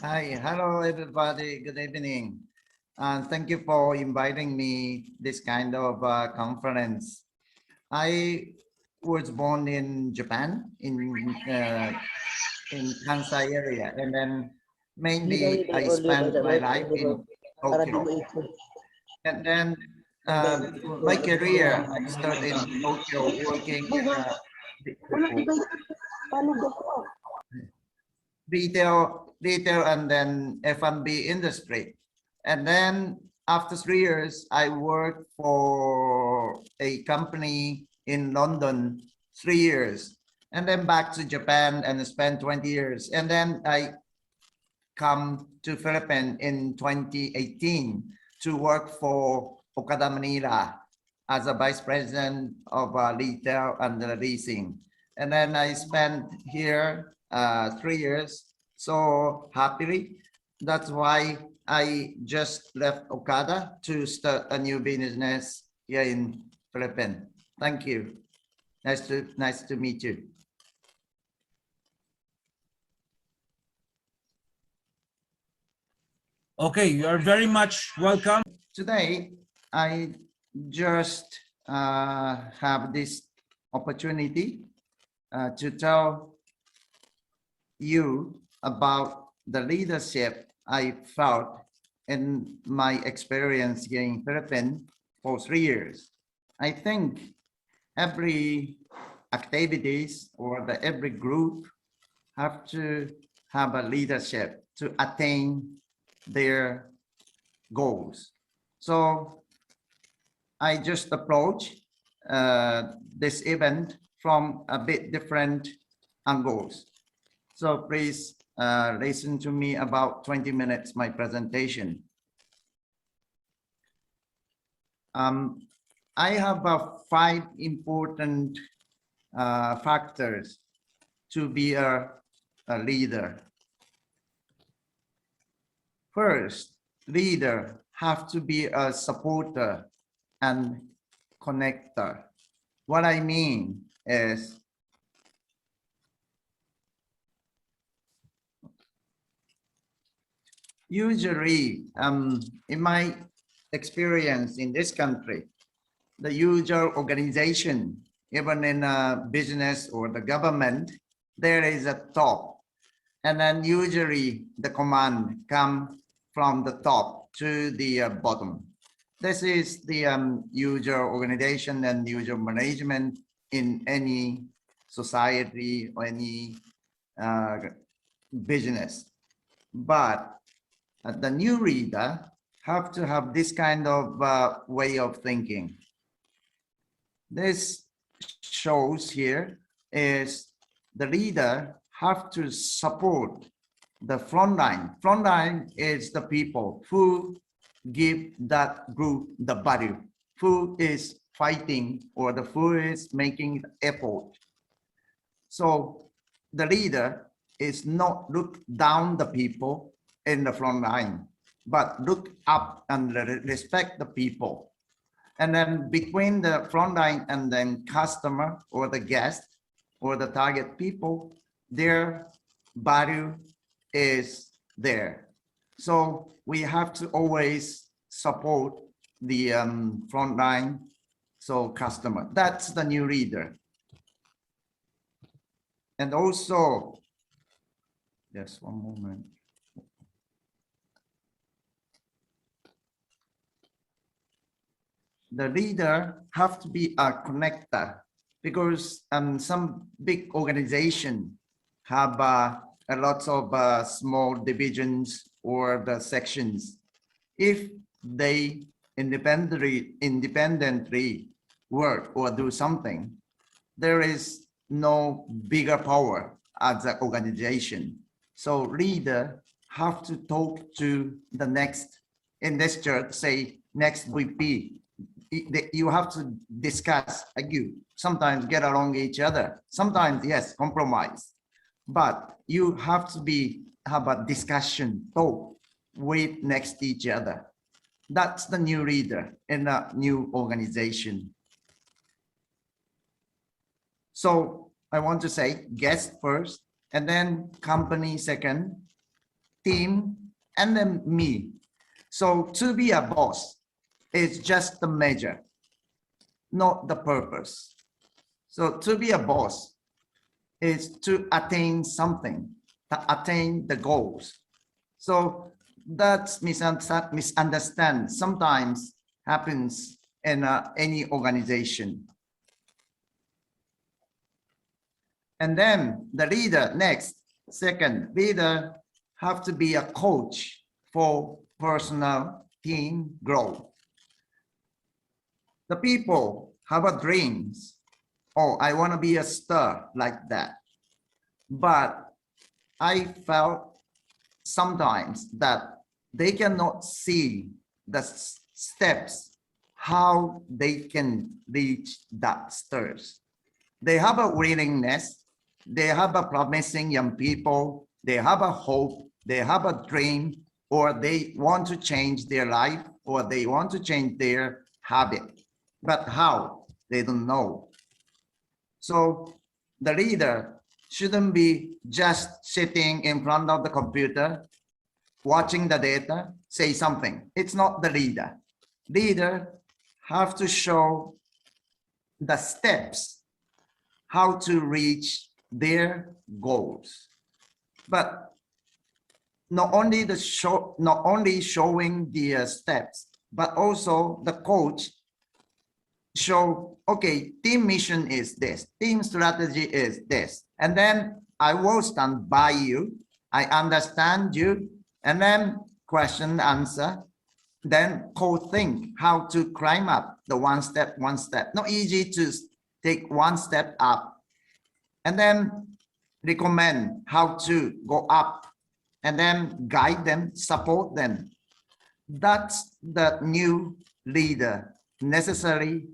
Hi, hello everybody. Good evening. And thank you for inviting me this kind of conference. I was born in Japan in Kansai area, and then mainly I spent my life in Tokyo. And then my career I started in Tokyo working in retail and then F&B industry. And then after 3 years, I worked for a company in London 3 years, and then back to Japan and spent 20 years. And then I come to Philippines in 2018 to work for Okada Manila as a vice president of retail and leasing. And then I spent here 3 years, so happily. That's why I just left Okada to start a new business here in Philippines. Thank you. Nice to meet you. Okay, you are very much welcome. Today, I just have this opportunity to tell you about the leadership I felt in my experience here in Philippines for 3 years. I think every activities or every group have to have a leadership to attain their goals. So I just approach this event from a bit different angles. So please listen to me about 20 minutes, my presentation. I have 5 important factors to be a leader. First, leader have to be a supporter and connector. What I mean is usually in my experience in this country, the usual organization, even in a business or the government, there is a top, and then usually the command come from the top to the bottom. This is the usual organization and usual management in any society or any business. But the new leader have to have this kind of way of thinking. This shows here is the leader have to support the front line. Front line is the people who give that group the value, who is fighting or the who is making effort. So the leader is not look down the people in the front line, but look up and respect the people. And then between the front line and then customer or the guest or the target people, their value is there. So we have to always support the front line, so customer. That's the new leader. And also, just one moment. The leader have to be a connector, because some big organization have a lot of small divisions or the sections. If they independently work or do something, there is no bigger power as an organization. So leader have to talk to the next, in this church, say next VP. You have to discuss, argue, sometimes get along each other, sometimes yes, compromise, but you have to have a discussion, talk with next each other. That's the new leader in a new organization. So I want to say guest first, and then company second, team, and then me. So to be a boss is just the measure, not the purpose. So to be a boss is to attain something, to attain the goals. So that's misunderstand sometimes happens in any organization. And then the leader next, second, leader have to be a coach for personal team growth. The people have a dreams. Oh, I want to be a star like that. But I felt sometimes that they cannot see the steps how they can reach that stars. They have a willingness, they have a promising young people, they have a hope, they have a dream, or they want to change their life, or they want to change their habit. But how? They don't know. So the leader shouldn't be just sitting in front of the computer, watching the data, say something. It's not the leader. Leader have to show the steps how to reach their goals. But not only showing the steps, but also the coach show, okay, team mission is this, team strategy is this, and then I will stand by you, I understand you, and then question answer, then co-think how to climb up the one step. Not easy to take one step up, and then recommend how to go up, and then guide them, support them. That's the new leader necessary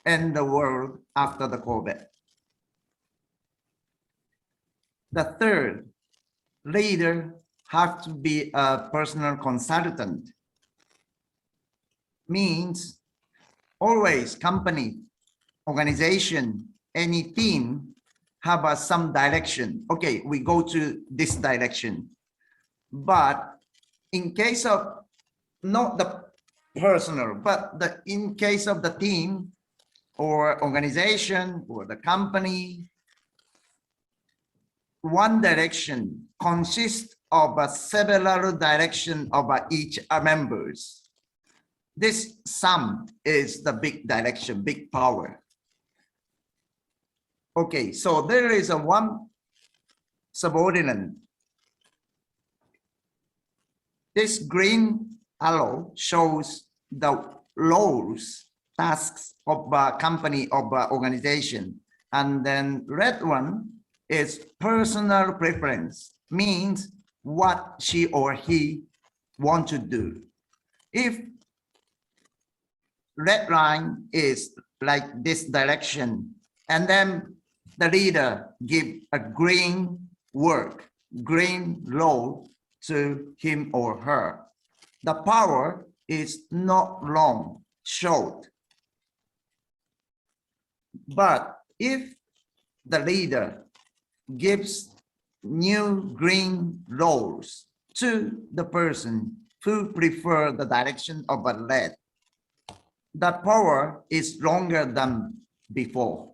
in the world after the COVID. The third, leader have to be a personal consultant. Means always company, organization, any team have some direction. Okay, we go to this direction. But in case of not the personal, but in case of the team or organization or the company, one direction consists of several directions of each members. This sum is the big direction, big power. Okay, so there is a one subordinate. This green arrow shows the roles, tasks of a company, of an organization. And then red one is personal preference, means what she or he want to do. If red line is like this direction, and then the leader give a green work, green role to him or her, the power is not long, short. But if the leader gives new green roles to the person who prefer the direction of a red, the power is longer than before.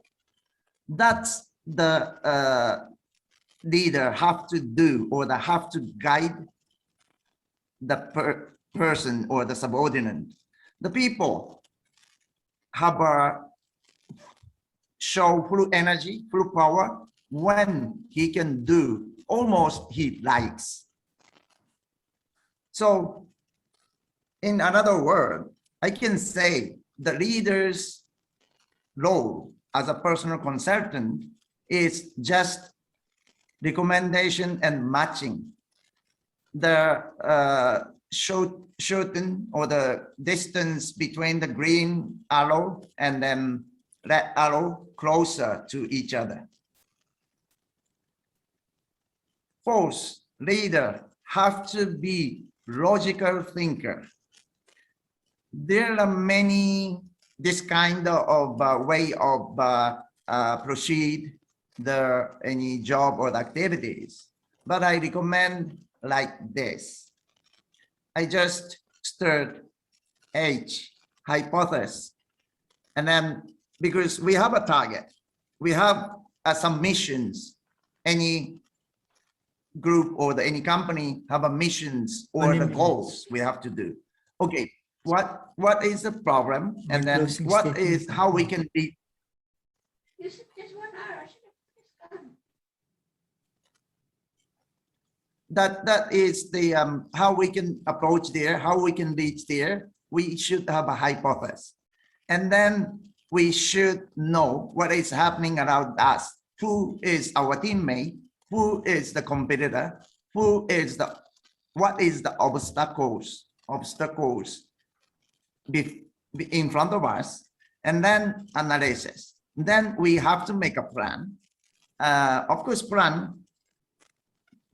That's the leader have to do, or they have to guide the person or the subordinate. The people have a show full energy, full power when he can do almost he likes. So in another word, I can say the leader's role as a personal consultant is just recommendation and matching the shorten or the distance between the green arrow and then red arrow closer to each other. Fourth, leader have to be logical thinker. There are many this kind of way of proceed any job or activities, but I recommend like this. I just stirred H, hypothesis. And then because we have a target, we have some missions, any group or any company have a missions or the goals we have to do. Okay, what is the problem? And then what is how we can be. Just 1 hour. I should have just gone. That is the how we can approach there, how we can reach there. We should have a hypothesis, and then we should know what is happening around us. Who is our teammate? Who is the competitor? Who is the what is the obstacles in front of us? And then analysis. Then we have to make a plan. Of course, plan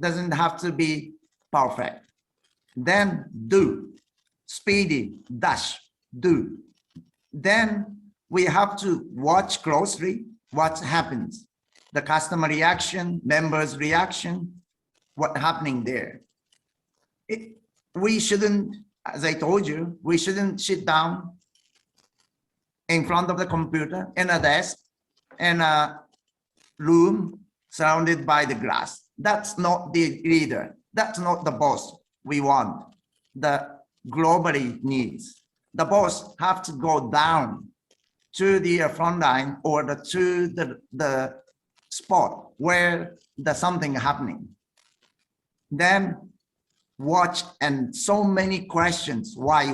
doesn't have to be perfect. Then do, speedy, dash, do. Then we have to watch closely what happens, the customer reaction, members reaction, what happening there. We shouldn't, as I told you, we shouldn't sit down in front of the computer in a desk in a room surrounded by the glass. That's not the leader. That's not the boss we want. The globally needs. The boss have to go down to the front line or to the spot where there's something happening. Then watch, and so many questions. Why?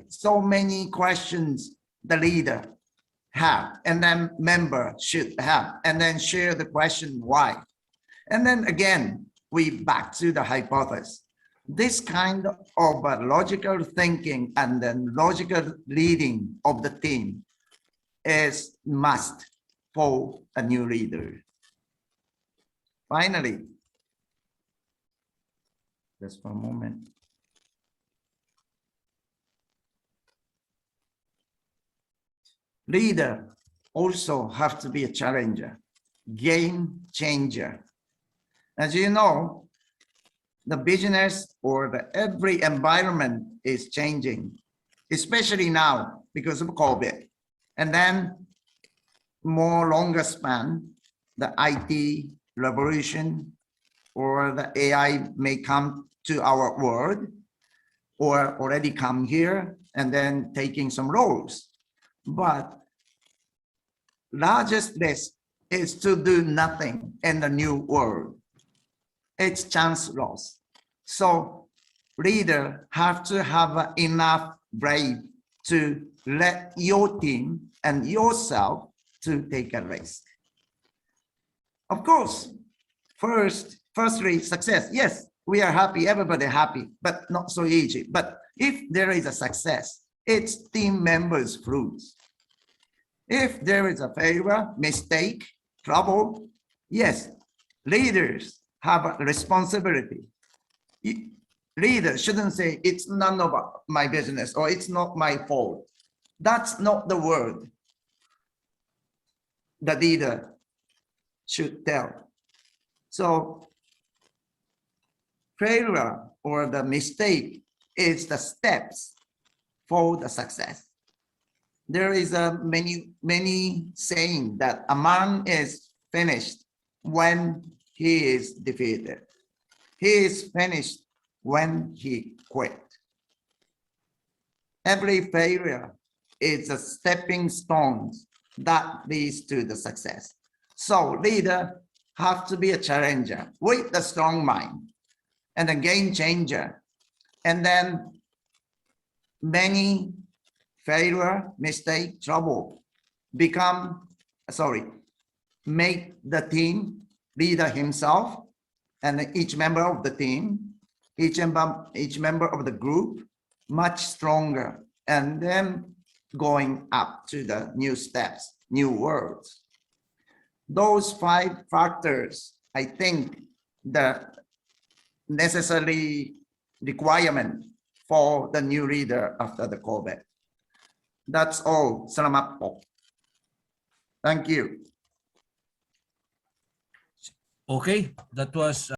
So many questions the leader have, and then member should have, and then share the question why. And then again, we back to the hypothesis. This kind of logical thinking and then logical leading of the team is must for a new leader. Finally, just for a moment. Leader also have to be a challenger, game changer. As you know, the business or every environment is changing, especially now because of COVID. And then more longer span, the IT revolution or the AI may come to our world or already come here and then taking some roles. But largest risk is to do nothing in the new world. It's chance loss. So leader have to have enough brave to let your team and yourself to take a risk. Of course, firstly, success. Yes, we are happy, everybody happy, but not so easy. But if there is a success, it's team members' fruits. If there is a failure, mistake, trouble, yes, leaders have a responsibility. Leaders shouldn't say it's none of my business or it's not my fault. That's not the word the leader should tell. So failure or the mistake is the steps for the success. There is a many saying that a man is finished when he is defeated. He is finished when he quit. Every failure is a stepping stone that leads to the success. So leader have to be a challenger with a strong mind and a game changer. And then many failure, mistake, trouble make the team leader himself and each member of the team, each member of the group much stronger, and then going up to the new steps, new worlds. Those 5 factors, I think, the necessary requirement for the new leader after the COVID. That's all. Salamat po. Thank you. Okay, that was